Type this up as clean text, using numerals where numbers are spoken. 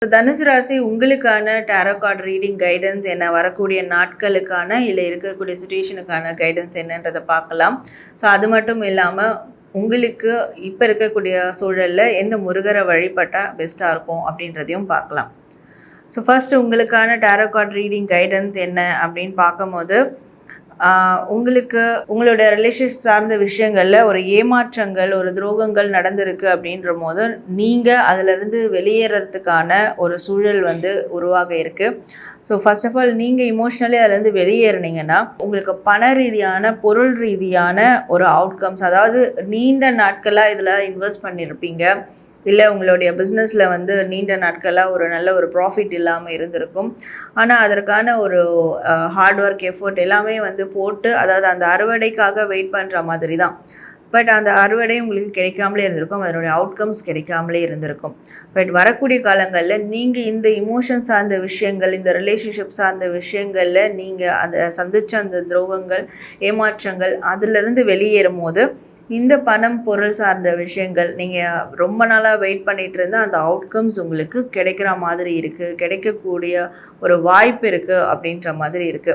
தனுசு ராசி உங்களுக்கான டாரோ கார்ட் ரீடிங் கைடன்ஸ் என்ன, வரக்கூடிய நாட்களுக்கான இல்லை இருக்கக்கூடிய சுச்சுவேஷனுக்கான கைடன்ஸ் என்னன்றதை பார்க்கலாம். ஸோ அது மட்டும் இல்லாமல் உங்களுக்கு இப்போ இருக்கக்கூடிய சூழலில் எந்த முருகரை வழிபட்டால் பெஸ்ட்டாக இருக்கும் அப்படின்றதையும் பார்க்கலாம். ஸோ ஃபர்ஸ்ட் உங்களுக்கான டாரோ கார்ட் ரீடிங் கைடன்ஸ் என்ன அப்படின்னு பார்க்கும்போது, உங்களுக்கு உங்களோட ரிலேஷன்ஷிப் சார்ந்த விஷயங்களில் ஒரு ஏமாற்றங்கள், ஒரு துரோகங்கள் நடந்திருக்கு அப்படின்ற போது நீங்கள் அதிலிருந்து வெளியேறதுக்கான ஒரு சூழல் உருவாக இருக்குது. ஸோ ஃபர்ஸ்ட் ஆஃப் ஆல் நீங்கள் இமோஷ்னலி அதிலேருந்து வெளியேறினீங்கன்னா உங்களுக்கு பண ரீதியான, பொருள் ரீதியான ஒரு அவுட்கம்ஸ், அதாவது நீண்ட நாட்களாக இதில் இன்வெஸ்ட் பண்ணியிருப்பீங்க, இல்லை உங்களுடைய பிஸ்னஸில் நீண்ட நாட்களாக ஒரு நல்ல ஒரு ப்ராஃபிட் இல்லாமல் இருந்திருக்கும். ஆனால் அதற்கான ஒரு ஹார்ட் ஒர்க், எஃபோர்ட் எல்லாமே போட்டு, அதாவது அந்த அறுவடைக்காக வெயிட் பண்ணுற மாதிரி தான். பட் அந்த அறுவடை உங்களுக்கு கிடைக்காமலே இருந்திருக்கும், அதனுடைய அவுட்கம்ஸ் கிடைக்காமலே இருந்திருக்கும். பட் வரக்கூடிய காலங்களில் நீங்கள் இந்த இமோஷன் சார்ந்த விஷயங்கள், இந்த ரிலேஷன்ஷிப் சார்ந்த விஷயங்களில் நீங்கள் அந்த சந்தித்த அந்த துரோகங்கள், ஏமாற்றங்கள் அதிலிருந்து வெளியேறும் போது இந்த பணம், பொருள் சார்ந்த விஷயங்கள் நீங்கள் ரொம்ப நாளாக வெயிட் பண்ணிகிட்டு இருந்தால் அந்த அவுட்கம்ஸ் உங்களுக்கு கிடைக்கிற மாதிரி இருக்குது, கிடைக்கக்கூடிய ஒரு வாய்ப்பு இருக்குது அப்படின்ற மாதிரி இருக்குது.